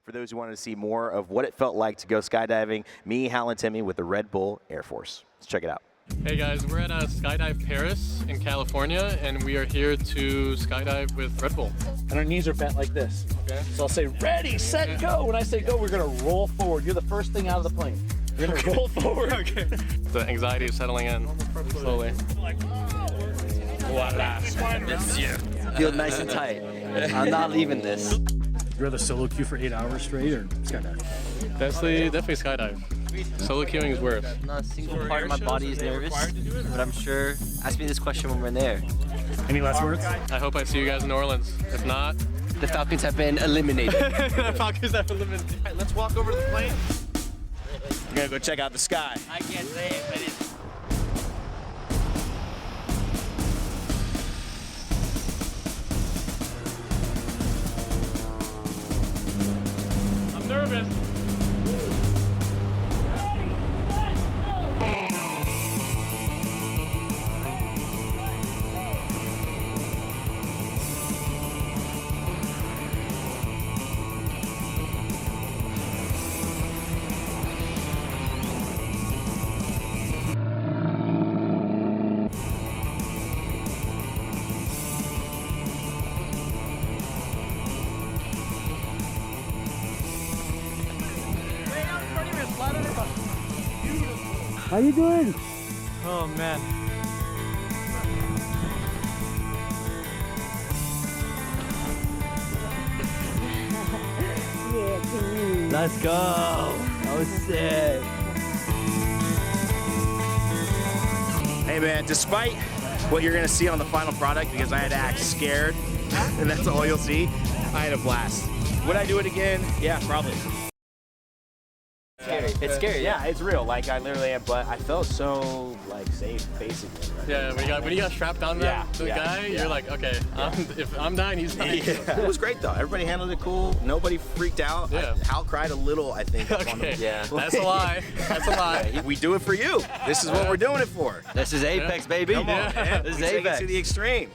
For those who wanted to see more of what it felt like to go skydiving, me, Hal, and Timmy with the Red Bull Air Force. Let's check it out. Hey guys, we're at Skydive Paris in California, and we are here to skydive with Red Bull. And our knees are bent like this. Okay. So I'll say, ready, set, go. When I say go, we're gonna roll forward. You're the first thing out of the plane. You're gonna roll forward. Okay. The anxiety is settling in slowly. Voila. Feel nice and tight. I'm not leaving this. You'd rather solo queue for 8 hours straight or skydive? Definitely skydive. Solo queuing is worse. Not a single part of my body is nervous, but I'm sure. Ask me this question when we're there. Any last words? I hope I see you guys in New Orleans. If not, The Falcons have been eliminated. the Falcons have eliminated. All right, let's walk over to the plane. We're gonna go check out the sky. I can't say it, but it's... I'm nervous. How you doing? Oh man. Let's go. That was sick. Hey man, despite what you're gonna see on the final product, because I had to act scared, and that's all you'll see, I had a blast. Would I do it again? Yeah, probably. It's scary. Yeah, it's real. Like I literally am, but I felt so like safe, basically. Right? Yeah, when you got strapped down there to the guy, you're like, okay, if I'm dying, he's dying. Yeah. It was great though. Everybody handled it cool. Nobody freaked out. Yeah. Hal cried a little, I think. Okay, Yeah. that's a lie. That's a lie. We do it for you. This is what we're doing it for. This is Apex, baby. Come on, man. This is We take it Apex. to the extreme.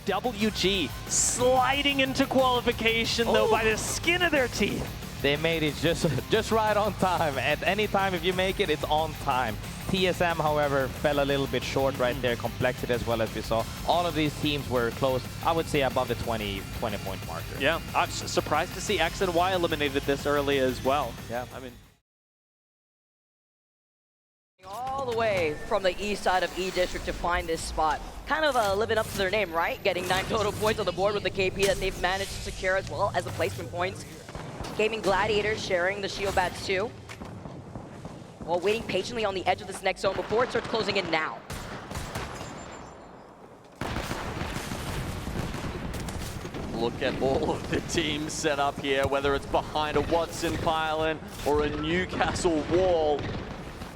FWG sliding into qualification though by the skin of their teeth. They made it just right on time. At any time, if you make it, it's on time. TSM, however, fell a little bit short right there. Complexity as well, as we saw. All of these teams were close, I would say, above the 20-point marker. Yeah, I'm surprised to see X and Y eliminated this early as well. Yeah. I mean, all the way from the east side of E District to find this spot. Kind of living up to their name, right? Getting 9 total points on the board with the KP that they've managed to secure, as well as the placement points. Gaming Gladiators sharing the shield bats too. While waiting patiently on the edge of this next zone before it starts closing in now. look at all of the teams set up here, whether it's behind a Watson pylon or a Newcastle wall.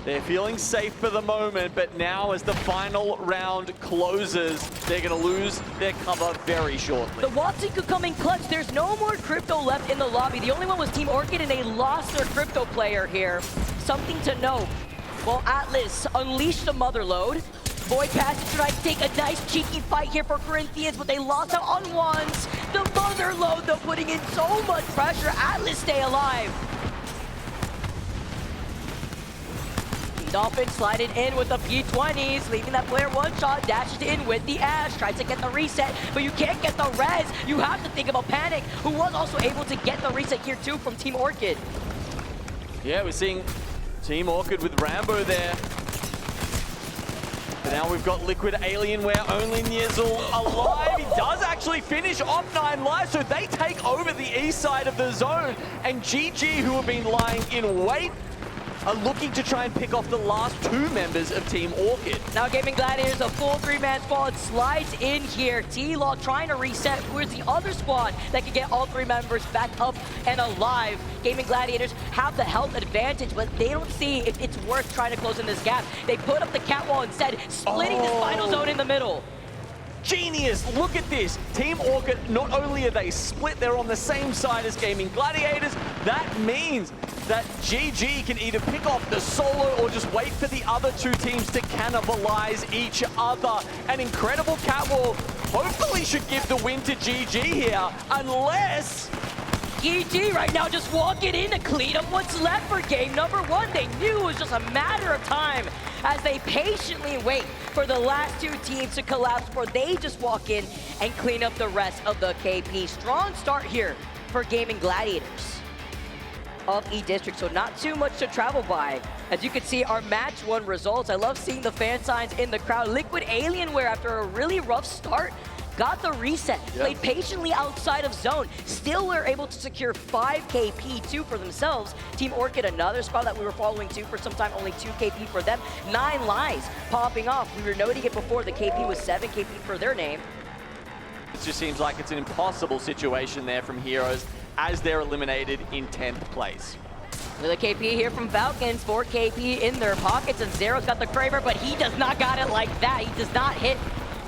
They're feeling safe for the moment, but now as the final round closes, they're going to lose their cover very shortly. The Watson could come in clutch. There's no more crypto left in the lobby. The only one was Team Orchid, and they lost their crypto player here. Something to note. Well, Atlas unleashed the mother load. Void Passage tries to take a nice cheeky fight here for Corinthians, but they lost out on ones. The mother load, though, putting in so much pressure. Atlas stay alive. Dolphin slided in with the P20s, leaving that player one shot, dashes in with the Ash, tries to get the reset, but you can't get the res. You have to think about Panic, who was also able to get the reset here too from Team Orchid. Yeah, we're seeing Team Orchid with Rambo there. But now we've got Liquid Alienware, only Nizzle alive. He does actually finish off 9 lives, so they take over the east side of the zone. And GG, who have been lying in wait, are looking to try and pick off the last 2 members of Team Orchid. Now Gaming Gladiators, a full 3-man squad slides in here. T-Law trying to reset. Where's the other squad that can get all 3 members back up and alive? Gaming Gladiators have the health advantage, but they don't see if it's worth trying to close in this gap. They put up the cat wall instead, splitting this final zone in the middle. Genius, look at this. Team Orchid, not only are they split, they're on the same side as Gaming Gladiators. That means that GG can either pick off the solo or just wait for the other two teams to cannibalize each other. An incredible catwalk hopefully should give the win to GG here, unless... GG right now just walking in to clean up what's left for game number 1. They knew it was just a matter of time as they patiently wait for the last two teams to collapse before they just walk in and clean up the rest of the KP. Strong start here for Gaming Gladiators of E-District, so not too much to travel by. As you can see, our match 1 results. I love seeing the fan signs in the crowd. Liquid Alienware, after a really rough start, got the reset, played patiently outside of zone. Still were able to secure 5 KP, 2 for themselves. Team Orchid, another spot that we were following too for some time, only 2 KP for them. 9 lives popping off. We were noting it before, the KP was 7 KP for their name. It just seems like it's an impossible situation there from Heroes as they're eliminated in 10th place. With a KP here from Falcons, 4 KP in their pockets, and Zero's got the Kraber, but he does not got it like that. He does not hit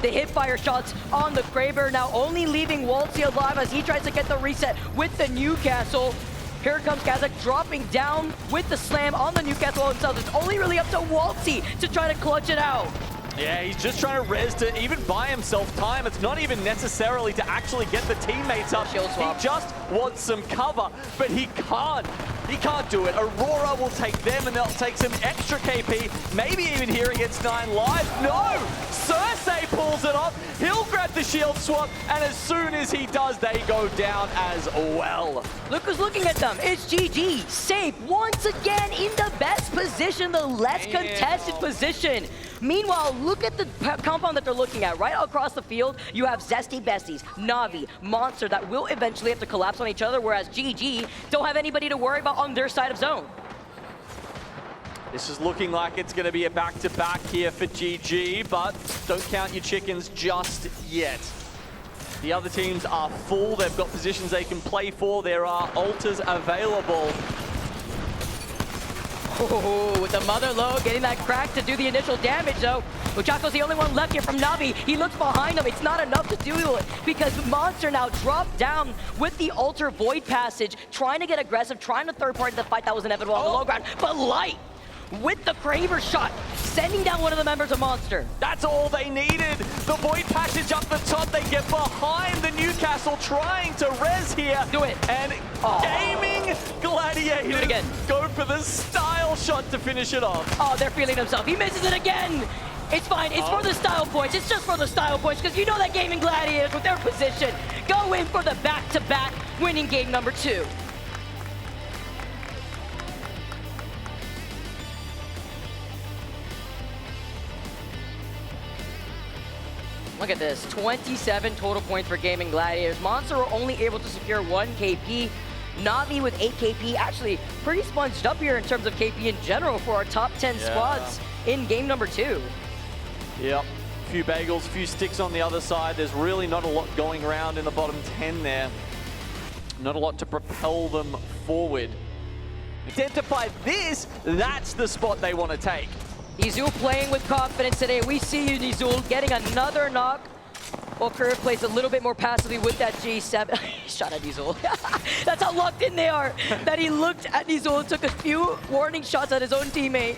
the hip fire shots on the Kraber, now only leaving Waltzy alive as he tries to get the reset with the Newcastle. Here comes Kazakh dropping down with the slam on the Newcastle himself. It's only really up to Waltzy to try to clutch it out. Yeah, he's just trying to res to even buy himself time. It's not even necessarily to actually get the teammates up. He just wants some cover, but he can't. He can't do it. Aurora will take them and they'll take some extra KP. Maybe even here he gets 9 lives. No! Cersei pulls it off. He'll grab the shield swap, and as soon as he does, they go down as well. Look who's looking at them. It's GG. Safe once again in the best position, the less contested position. Meanwhile, look at the compound that they're looking at. Right across the field, you have Zesty Besties, Na'Vi, Monster that will eventually have to collapse on each other, whereas GG don't have anybody to worry about on their side of zone. This is looking like it's going to be a back-to-back here for GG, but don't count your chickens just yet. The other teams are full. They've got positions they can play for. There are altars available. Oh, with the mother low, getting that crack to do the initial damage though. Uchako's the only one left here from Na'Vi. He looks behind him. It's not enough to do it because Monster now dropped down with the Altar Void Passage, trying to get aggressive, trying to third party the fight that was inevitable on the low ground. But Light with the Kraber shot, sending down one of the members of Monster. That's all they needed. The Void Passage up the top. They get behind the Newcastle trying to res here. Do it. And Gaming Gladiators do it again. Go for the style shot to finish it off. Oh, they're feeling themselves. He misses it again. It's fine. It's for the style points. It's just for the style points because you know that Gaming Gladiators with their position go in for the back-to-back, winning game number 2. Look at this, 27 total points for Gaming Gladiators. Monster were only able to secure 1 KP. Na'Vi with 8 KP, actually pretty sponged up here in terms of KP in general for our top 10 squads in game number 2. Yep, a few bagels, a few sticks on the other side. There's really not a lot going around in the bottom 10 there. Not a lot to propel them forward. Identify this, that's the spot they want to take. Nizul playing with confidence today. We see you, Nizul, getting another knock. Well, Curve plays a little bit more passively with that G7. Shot at Nizul. That's how locked in they are, that he looked at Nizul and took a few warning shots at his own teammate.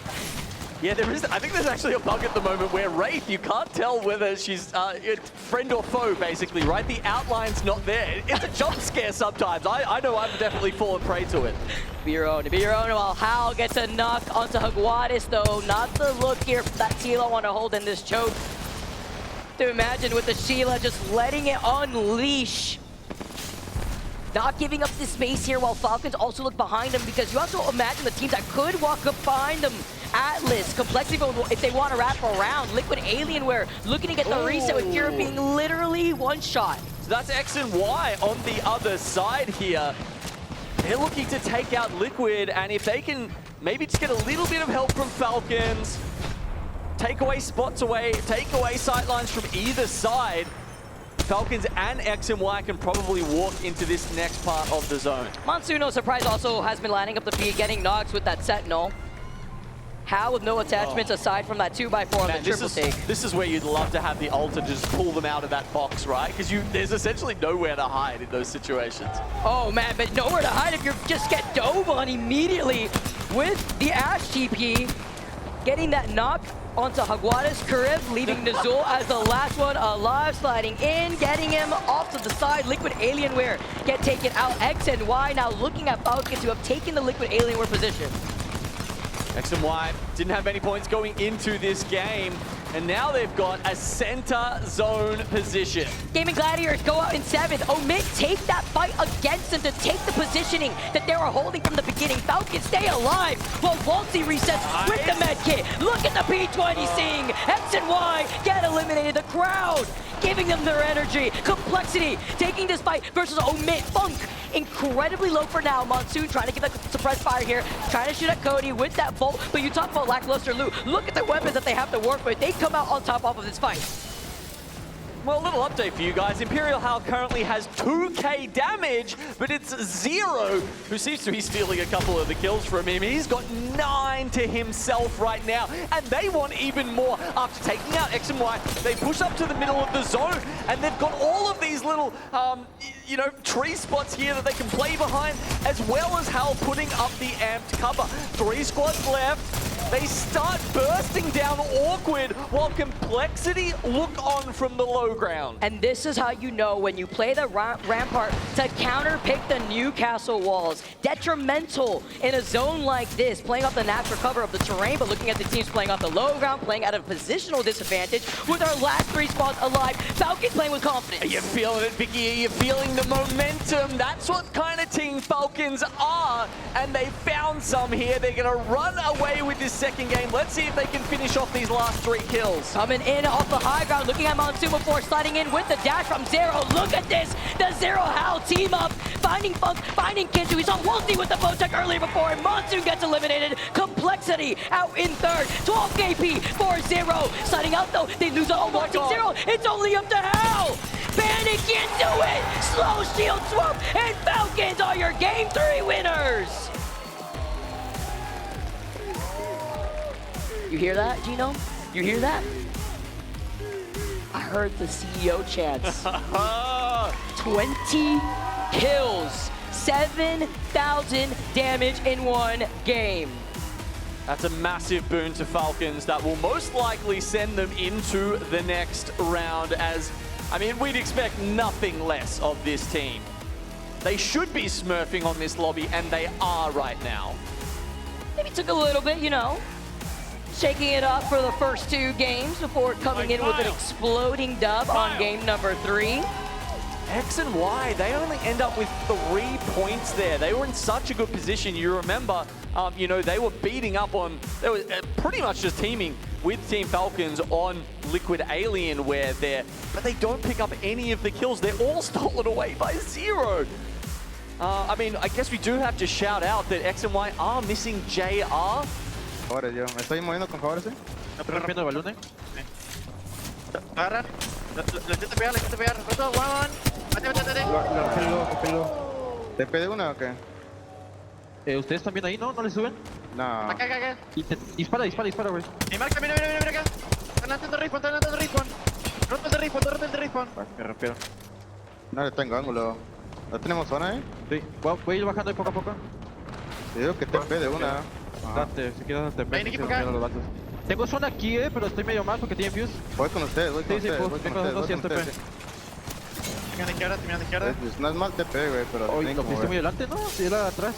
Yeah, there is. I think there's actually a bug at the moment where Wraith, you can't tell whether she's friend or foe, basically, right? The outline's not there. It's a jump scare sometimes. I know I've definitely fallen prey to it. Be your own while Hal gets a knock onto Hagwadis, though. Not the look here that Tila want to hold in this choke. To imagine with the Sheila just letting it unleash. Not giving up the space here while Falcons also look behind them because you also imagine the teams that could walk up behind them. Atlas, Complexity, if they want to wrap around. Liquid Alienware looking to get the reset with Kira being literally one shot. So that's X and Y on the other side here. They're looking to take out Liquid, and if they can maybe just get a little bit of help from Falcons, take away spots away, take away sightlines from either side, Falcons and X and Y can probably walk into this next part of the zone. Monsuno, surprise, also has been lining up the feed, getting knocks with that Sentinel. Hal with no attachments aside from that 2x4 on Man, the triple take. this is where you'd love to have the ult and just pull them out of that box, right? Because there's essentially nowhere to hide in those situations. Oh man, but nowhere to hide if you just get dove on immediately with the Ash TP. Getting that knock onto Jaguares Karib, leaving Nazul as the last one alive, sliding in, getting him off to the side. Liquid Alienware get taken out. X and Y now looking at Falcons who have taken the Liquid Alienware position. X and Y didn't have many points going into this game, and now they've got a center zone position. Gaming Gladiators go out in 7th. Omit take that fight against them to take the positioning that they were holding from the beginning. Falcons stay alive while Waltzy resets with the med kit. Look at the P20 Sing. X and Y get eliminated. The crowd giving them their energy. Complexity taking this fight versus Omit. Funk incredibly low for now. Monsoon trying to give that suppressed fire here. Trying to shoot at Cody with that Volt. But you talk about lackluster loot. Look at the weapons that they have to work with. They come out on top of this fight. Well, a little update for you guys. ImperialHal currently has 2k damage, but it's Zero who seems to be stealing a couple of the kills from him. He's got 9 to himself right now, and they want even more. After taking out X and Y, they push up to the middle of the zone, and they've got all of these little, you know, tree spots here that they can play behind, as well as Hal putting up the amped cover. 3 squads left. They start bursting down awkward while Complexity look on from the low ground. And this is how you know when you play the Rampart to counter-pick the Newcastle walls. Detrimental in a zone like this, playing off the natural cover of the terrain, but looking at the teams playing off the low ground, playing at a positional disadvantage with our last 3 spots alive. Falcons playing with confidence. Are you feeling it, Vicky? Are you feeling the momentum? That's what kind of team Falcons are, and they found some here. They're going to run away with this second game. Let's see if they can finish off these last 3 kills. Coming in off the high ground, looking at Monsoon before sliding in with the dash from Zero. Look at this, the Zero Hal team up, finding Funk, finding Kintu. We saw Wolsey with the Bowtech earlier before, and Monsoon gets eliminated. Complexity out in 3rd, 12 KP for Zero. Sliding out though, they lose all watching Zero. It's only up to Hal. Panic into it, slow shield swap, and Falcons are your game 3 winners. You hear that, Gino? You hear that? I heard the CEO chants. 20 kills, 7,000 damage in 1 game. That's a massive boon to Falcons that will most likely send them into the next round, as, I mean, we'd expect nothing less of this team. They should be smurfing on this lobby, and they are right now. Maybe took a little bit, you know, shaking it up for the first 2 games before coming in with an exploding dub on game number 3. X and Y, they only end up with 3 points there. They were in such a good position. You remember, you know, they were beating up on, they were pretty much just teaming with Team Falcons on Liquid Alienware there, but they don't pick up any of the kills. They're all stolen away by Zero. I mean, I guess we do have to shout out that X and Y are missing JR. Ahora yo, me estoy moviendo con favor, ¿sí? No, pero rompiendo el balón, Agarra. Lo intento pegar. Roto, one. Mate. Lo. ¿Te pide una o qué? ¿Ustedes están bien ahí, no? ¿No le suben? No. Acá. Dispara, güey. Y marca, mira acá. Están lanzando respawn. Roto el de respawn. Me rompieron. No le tengo ángulo. ¿No tenemos zona, Sí, voy a ir bajando ahí poco a poco. Te digo que te pide una. Date, si quieres date. Hay un equipo acá. Tengo zona aquí, pero estoy medio mal porque tiene fuse. Voy con ustedes, voy con ustedes. Tengo 200 TP. Terminando izquierda. No es mal TP, güey, pero... Hoy lo viste muy delante, ¿no? Sí, era atrás.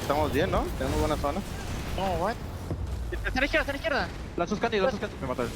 Estamos bien, ¿no? Tenemos buena zona. No, what? Está a la izquierda. Lanzos Candy. Me mataron.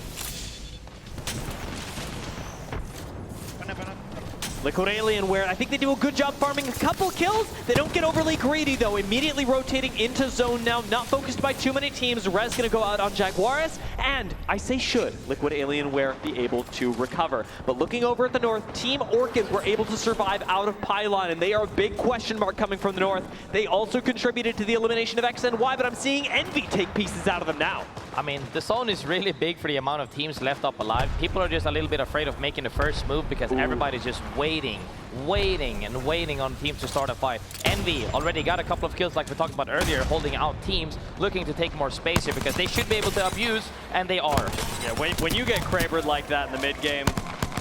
Liquid Alienware, I think they do a good job farming a couple kills. They don't get overly greedy though, immediately rotating into zone now, not focused by too many teams. Rez gonna go out on Jaguares, and I say should Liquid Alienware be able to recover. But looking over at the north, Team Orchid were able to survive out of Pylon, and they are a big question mark coming from the north. They also contributed to the elimination of X and Y, but I'm seeing Envy take pieces out of them now. I mean, the zone is really big for the amount of teams left up alive. People are just a little bit afraid of making the first move because everybody's just waiting on teams to start a fight. Envy already got a couple of kills like we talked about earlier, holding out teams, looking to take more space here because they should be able to abuse, and they are. Yeah, when you get Krabered like that in the mid game,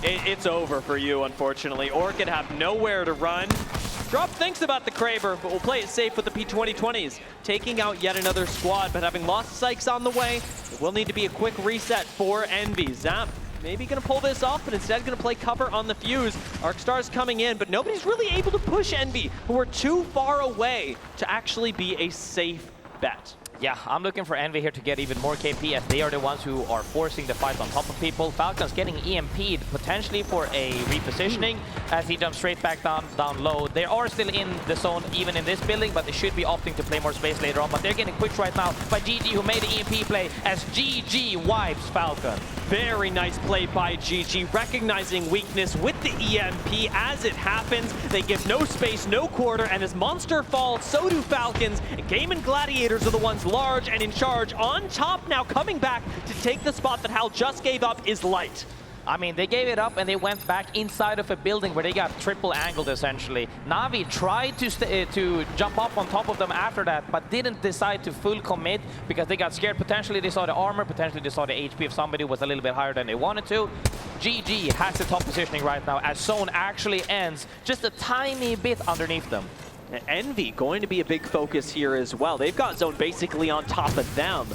it's over for you, unfortunately. Orchid have nowhere to run. Drop thinks about the Kraber, but will play it safe with the P2020s. Taking out yet another squad, but having lost Sykes on the way, it will need to be a quick reset for Envy. Zap maybe going to pull this off, but instead going to play cover on the Fuse. Arcstar's coming in, but nobody's really able to push Envy, who are too far away to actually be a safe bet. Yeah, I'm looking for Envy here to get even more KP as they are the ones who are forcing the fight on top of people. Falcons getting EMP'd potentially for a repositioning as he jumps straight back down low. They are still in the zone even in this building, but they should be opting to play more space later on. But they're getting pushed right now by GG, who made the EMP play as GG wipes Falcon. Very nice play by GG, recognizing weakness with the EMP as it happens. They give no space, no quarter, and as Monster falls, so do Falcons. And Game and Gladiators are the ones large and in charge. On top now, coming back to take the spot that Hal just gave up is Light. I mean, they gave it up and they went back inside of a building where they got triple angled essentially. Na'Vi tried to jump up on top of them after that, but didn't decide to full commit because they got scared. Potentially they saw the armor, potentially they saw the HP if somebody was a little bit higher than they wanted to. GG has the top positioning right now as zone actually ends just a tiny bit underneath them. Envy going to be a big focus here as well. They've got zone basically on top of them.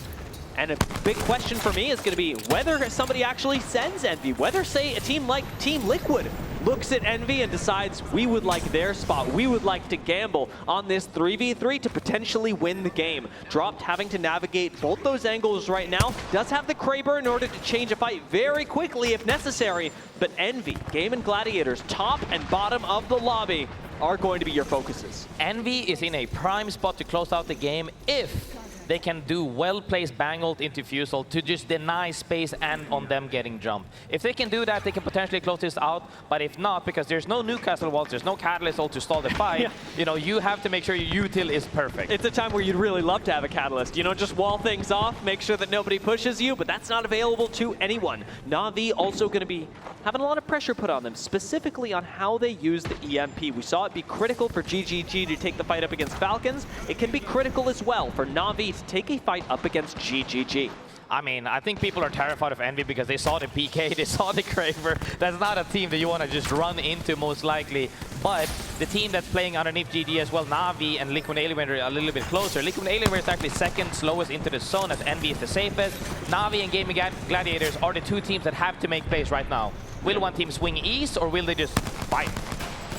And a big question for me is going to be whether somebody actually sends Envy, whether, say, a team like Team Liquid looks at Envy and decides we would like their spot, we would like to gamble on this 3v3 to potentially win the game. Dropped having to navigate both those angles right now, does have the Kraber in order to change a fight very quickly if necessary, but Envy, Game and Gladiators, top and bottom of the lobby are going to be your focuses. Envy is in a prime spot to close out the game if they can do well-placed bang ult into Fusel to just deny space and on them getting jumped. If they can do that, they can potentially close this out, but if not, because there's no Newcastle walls, there's no Catalyst ult to stall the fight, you know, you have to make sure your util is perfect. It's a time where you'd really love to have a Catalyst, you know, just wall things off, make sure that nobody pushes you, but that's not available to anyone. Na'Vi also going to be having a lot of pressure put on them, specifically on how they use the EMP. We saw it be critical for GGG to take the fight up against Falcons. It can be critical as well for Na'Vi to take a fight up against GGG. I mean, I think people are terrified of Envy because they saw the PK, they saw the Kraber. That's not a team that you want to just run into most likely. But the team that's playing underneath GG as well, Na'Vi and Liquid Alienware are a little bit closer. Liquid Alienware is actually second slowest into the zone as Envy is the safest. Na'Vi and Gaming Gladiators are the two teams that have to make plays right now. Will one team swing east or will they just fight?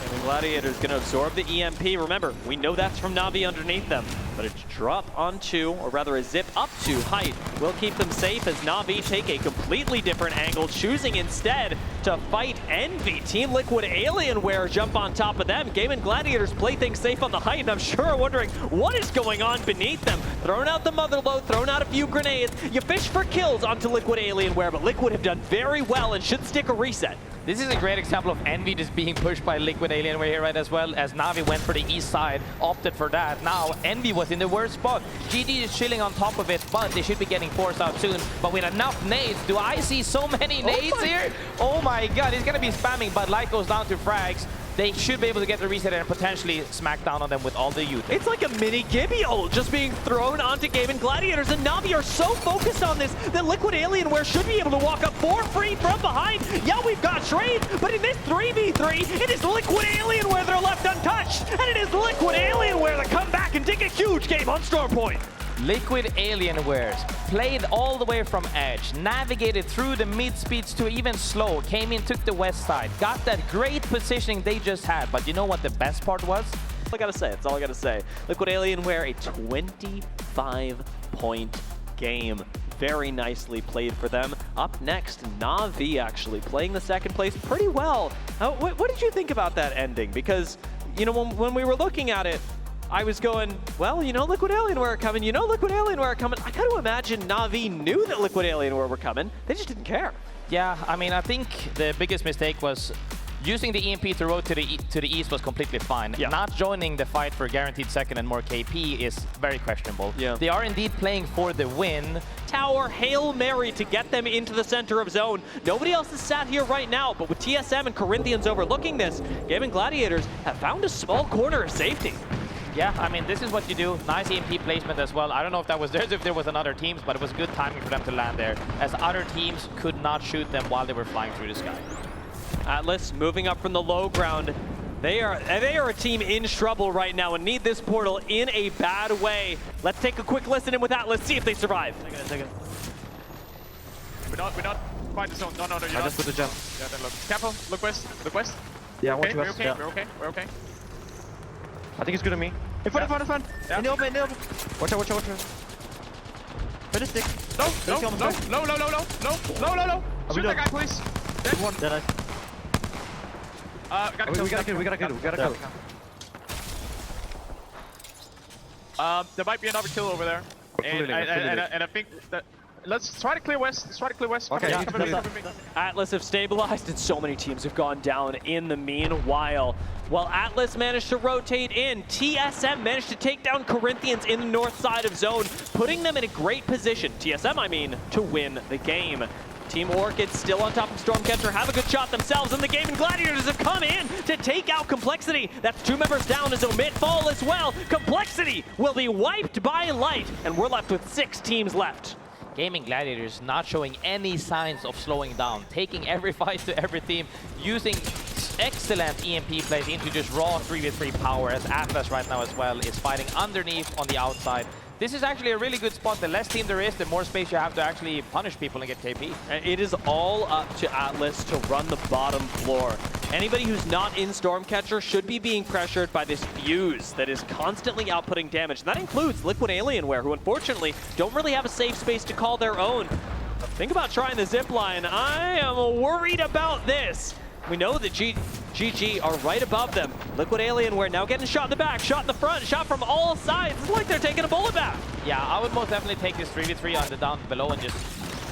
And the Gladiator's going to absorb the EMP. Remember, we know that's from Na'Vi underneath them, but a drop onto, or rather a zip up to height will keep them safe as Na'Vi take a completely different angle, choosing instead to fight Envy. Team Liquid Alienware jump on top of them. Game and Gladiators play things safe on the height, and I'm sure are wondering what is going on beneath them. Throwing out the motherload, throwing out a few grenades. You fish for kills onto Liquid Alienware, but Liquid have done very well and should stick a reset. This is a great example of Envy just being pushed by Liquid Alienware here, right, as well as Na'Vi went for the east side, opted for that. Now, Envy was in the worst spot. GG is chilling on top of it, but they should be getting forced out soon. But with enough nades, do I see so many nades here? Oh my god, he's gonna be spamming, but Light goes down to frags. They should be able to get the reset and potentially smack down on them with all the youth. It's like a mini Gibby ult just being thrown onto Game and Gladiators, and Na'Vi are so focused on this that Liquid Alienware should be able to walk up for free from behind. Yeah, we've got trades, but in this 3v3, it is Liquid Alienware that are left untouched, and it is Liquid Alienware that come back and take a huge game on Storm Point. Liquid Alienwares played all the way from edge, navigated through the mid speeds to even slow, came in, took the west side, got that great positioning they just had. But you know what the best part was? All I gotta say, that's all I gotta say. Liquid Alienware, a 25-point game. Very nicely played for them. Up next, Na'Vi actually playing the second place pretty well. What did you think about that ending? Because, you know, when we were looking at it, I was going, well, you know, Liquid Alienware are coming, you know, Liquid Alienware are coming. I gotta imagine Na'Vi knew that Liquid Alienware were coming. They just didn't care. Yeah, I mean, I think the biggest mistake was Using the EMP to rotate to the east was completely fine. Yeah. Not joining the fight for guaranteed second and more KP is very questionable. Yeah. They are indeed playing for the win. Tower Hail Mary to get them into the center of zone. Nobody else is sat here right now, but with TSM and Corinthians overlooking this, Gaming Gladiators have found a small corner of safety. Yeah, I mean, this is what you do. Nice EMP placement as well. I don't know if that was theirs, if there was another team's, but it was good timing for them to land there, as other teams could not shoot them while they were flying through the sky. Atlas moving up from the low ground. They are a team in trouble right now and need this portal in a bad way. Let's take a quick listen in with Atlas, see if they survive. We're not quite the zone. No, you're not. I just put the jump. Yeah, then look. Careful. Look west. Look west. Yeah, Okay, watch we're west. okay. Yeah. We're okay. We're okay. I think it's good on me. In front. Yeah. In the open. Watch out. Put a stick. No. Let's go on the side. No. Shoot that guy, please. Dead. One. Dead eye. We gotta kill. There might be another kill over there. And I think that let's try to clear west. Okay, yeah. Come with me. Atlas have stabilized and so many teams have gone down in the meanwhile. While Atlas managed to rotate in, TSM managed to take down Corinthians in the north side of zone, putting them in a great position, TSM I mean, to win the game. Team Orchid still on top of Stormcatcher, have a good shot themselves, and the Gaming Gladiators have come in to take out Complexity. That's 2 members down as Omit fall as well. Complexity will be wiped by Light, and we're left with 6 teams left. Gaming Gladiators not showing any signs of slowing down, taking every fight to every team, using excellent EMP plays into just raw 3v3 power, as Atlas right now as well is fighting underneath on the outside. This is actually a really good spot. The less team there is, the more space you have to actually punish people and get KP. It is all up to Atlas to run the bottom floor. Anybody who's not in Stormcatcher should be being pressured by this fuse that is constantly outputting damage. And that includes Liquid Alienware, who unfortunately don't really have a safe space to call their own. Think about trying the zipline. I am worried about this. We know that GG are right above them. Liquid Alienware now getting shot in the back, shot in the front, shot from all sides. It's like they're taking a bullet bath. Yeah, I would most definitely take this 3v3 on the down below and just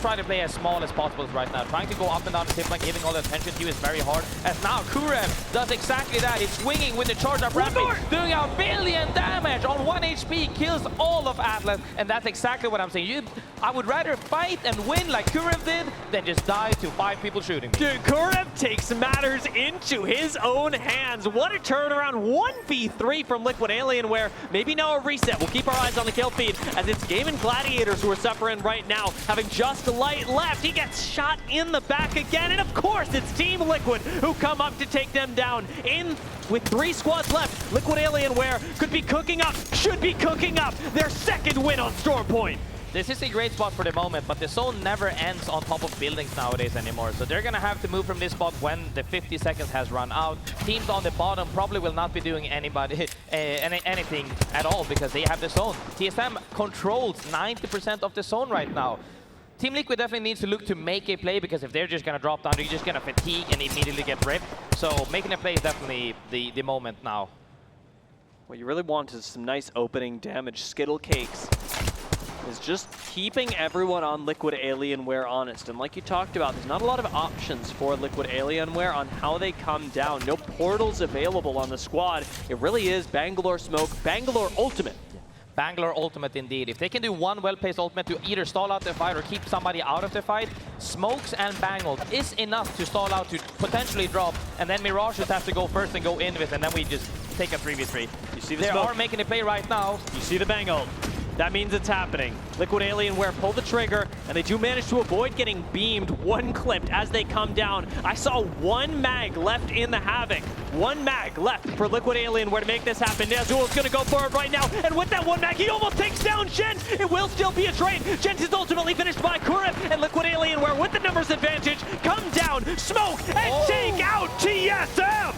try to play as small as possible right now. Trying to go up and down the tip line, giving all the attention to you is very hard. As now Kurev does exactly that. He's swinging with the charge up rampage, doing a billion damage on 1 HP, kills all of Atlas, and that's exactly what I'm saying. I would rather fight and win like Kurev did than just die to 5 people shooting me. Dude, Kurev takes matters into his own hands. What a turnaround. 1v3 from Liquid Alienware. Maybe now a reset. We'll keep our eyes on the kill feed as it's Gaming Gladiators who are suffering right now, having just Light left. He gets shot in the back again, and of course it's Team Liquid who come up to take them down. In with 3 squads left, Liquid Alienware could be cooking up, should be cooking up their 2nd win on Storm Point. This is a great spot for the moment, but the zone never ends on top of buildings nowadays anymore. So they're going to have to move from this spot when the 50 seconds has run out. Teams on the bottom probably will not be doing anything at all because they have the zone. TSM controls 90% of the zone right now. Team Liquid definitely needs to look to make a play, because if they're just going to drop down, they're just going to fatigue and immediately get ripped. So making a play is definitely the moment now. What you really want is some nice opening damage. Skittle Cakes is just keeping everyone on Liquid Alienware honest. And like you talked about, there's not a lot of options for Liquid Alienware on how they come down. No portals available on the squad. It really is Bangalore Smoke, Bangalore Ultimate. Bangalore ultimate indeed. If they can do one well-placed ultimate to either stall out the fight or keep somebody out of the fight, Smokes and Bangle is enough to stall out to potentially drop, and then Mirage just has to go first and go in with, and then we just take a 3v3. You see the They smoke. are making a play right now. You see the Bangle. That means it's happening. Liquid Alienware pull the trigger, and they do manage to avoid getting beamed, 1 clipped as they come down. I saw 1 mag left in the Havoc. 1 mag left for Liquid Alienware to make this happen. Nazul's gonna go for it right now, and with that 1 mag, he almost takes down Gent. It will still be a trade. Gent is ultimately finished by Kurev, and Liquid Alienware with the numbers advantage come down, smoke, and take out TSM!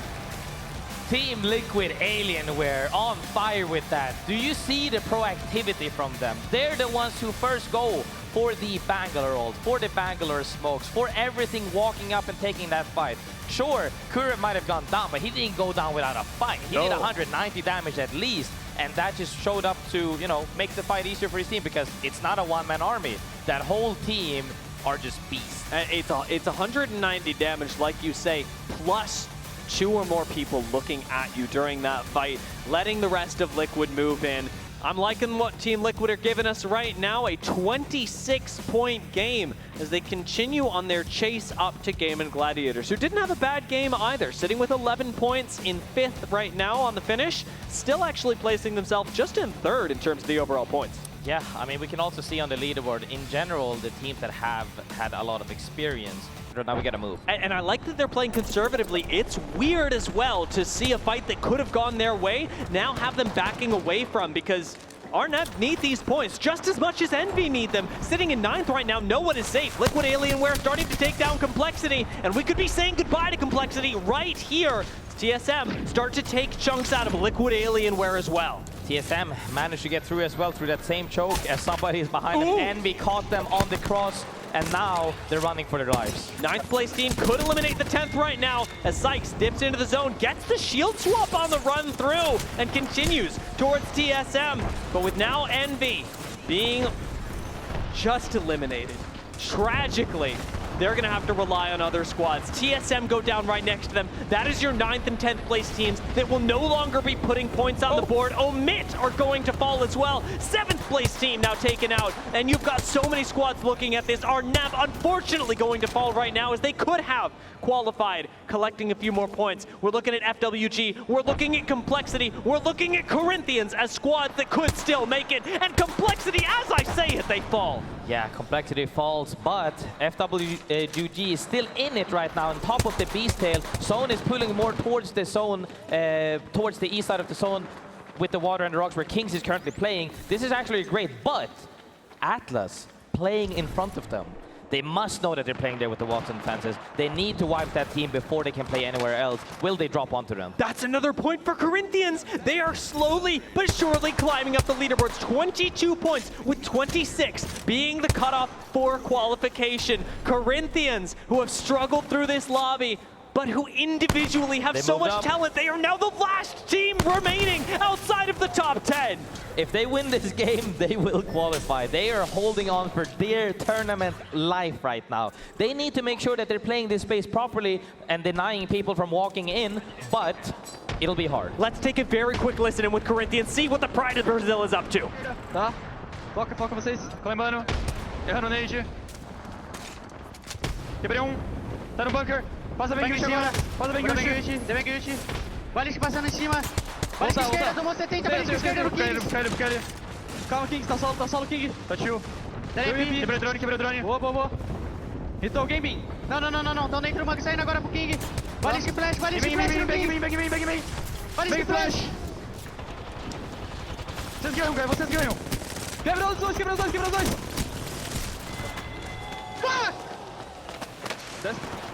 Team Liquid Alienware on fire with that. Do you see the proactivity from them? They're the ones who first go for the Bangalore ult, for the Bangalore smokes, for everything, walking up and taking that fight. Sure, Kurev might have gone down, but he didn't go down without a fight. He did 190 damage at least, and that just showed up to, you know, make the fight easier for his team, because it's not a one-man army. That whole team are just beasts. It's 190 damage, like you say, plus 2 or more people looking at you during that fight, letting the rest of Liquid move in. I'm liking what Team Liquid are giving us right now, a 26-point game as they continue on their chase up to Game & Gladiators, who didn't have a bad game either, sitting with 11 points in 5th right now on the finish, still actually placing themselves just in 3rd in terms of the overall points. Yeah, I mean, we can also see on the leaderboard, in general, the teams that have had a lot of experience, now we gotta move. And I like that they're playing conservatively. It's weird as well to see a fight that could have gone their way, now have them backing away from, because Arnett need these points just as much as Envy need them. Sitting in 9th right now, no one is safe. Liquid Alienware starting to take down Complexity, and we could be saying goodbye to Complexity right here. TSM start to take chunks out of Liquid Alienware as well. TSM managed to get through as well through that same choke as somebody is behind them. Envy caught them on the cross, and now they're running for their lives. 9th place team could eliminate the 10th right now as Sykes dips into the zone, gets the shield swap on the run through, and continues towards TSM. But with now Envy being just eliminated, tragically, they're going to have to rely on other squads. TSM go down right next to them. That is your 9th and 10th place teams that will no longer be putting points on the board. Omit are going to fall as well. 7th place team now taken out. And you've got so many squads looking at this. Arnav unfortunately going to fall right now as they could have qualified, collecting a few more points. We're looking at FWG. We're looking at Complexity. We're looking at Corinthians as squads that could still make it. And Complexity, as I say it, they fall. Yeah, Complexity falls, but FWG is still in it right now on top of the Beast Tail. Zone is pulling more towards the zone, towards the east side of the zone with the water and the rocks where Kings is currently playing. This is actually great, but Atlas playing in front of them. They must know that they're playing there with the Watson fences. They need to wipe that team before they can play anywhere else. Will they drop onto them? That's another point for Corinthians. They are slowly but surely climbing up the leaderboards. 22 points with 26 being the cutoff for qualification. Corinthians, who have struggled through this lobby, but who individually have so much talent, they are now the last team remaining outside of the top 10. If they win this game, they will qualify. They are holding on for their tournament life right now. They need to make sure that they're playing this space properly and denying people from walking in, but it'll be hard. Let's take a very quick listen in with Corinthians, see what the Pride of Brazil is up to. Tá? Foca vocês. Climando. Errando o nade. Quebrei um. Tá no bunker. Passa bem Gucci agora. Passa bem Gucci. Tem bem Gucci. Vale passando em cima. Vale esquerda, tomou 70, vale esquerda no King. Busca ele. Calma, King, tá solo, King. Tá chill. Quebrei o drone. Boa. Hitou alguém, Bin. Não. Tão dentro do bug saindo agora pro King. Vale flash no King. Vale flash. Vocês ganham. Quebra os dois.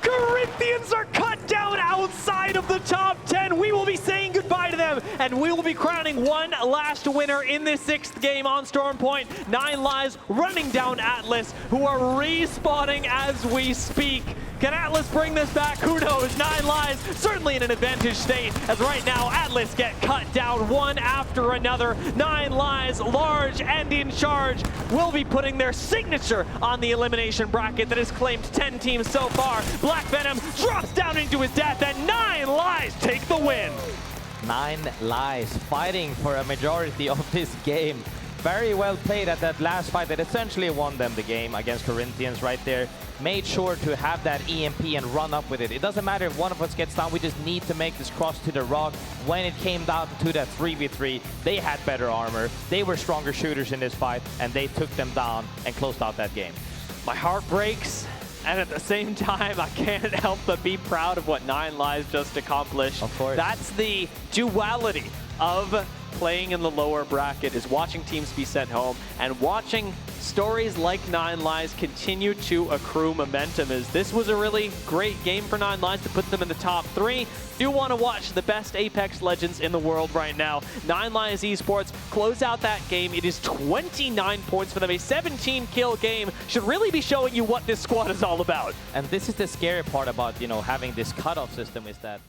Corinthians are cut down outside of the top 10. We will be saying goodbye to them, and we will be crowning one last winner in this 6th game on Storm Point. 9 Lives running down Atlas, who are respawning as we speak. Can Atlas bring this back? Who knows? 9 Lives certainly in an advantage state, as right now Atlas get cut down one after another. 9 Lives, large and in charge, will be putting their signature on the elimination bracket that has claimed 10 teams so far. Black Venom drops down into his death, and 9 Lives take the win. 9 Lives fighting for a majority of this game. Very well played at that last fight that essentially won them the game against Corinthians right there. Made sure to have that EMP and run up with it. It doesn't matter if one of us gets down, we just need to make this cross to the rock. When it came down to that 3v3, they had better armor, they were stronger shooters in this fight, and they took them down and closed out that game. My heart breaks, and at the same time, I can't help but be proud of what 9 Lives just accomplished. Of course. That's the duality of playing in the lower bracket, is watching teams be sent home and watching stories like 9 Lives continue to accrue momentum, as this was a really great game for 9 Lives to put them in the top 3. Do want to watch the best Apex Legends in the world right now. 9 Lives Esports close out that game. It is 29 points for them. A 17-kill game should really be showing you what this squad is all about. And this is the scary part about, having this cutoff system, is that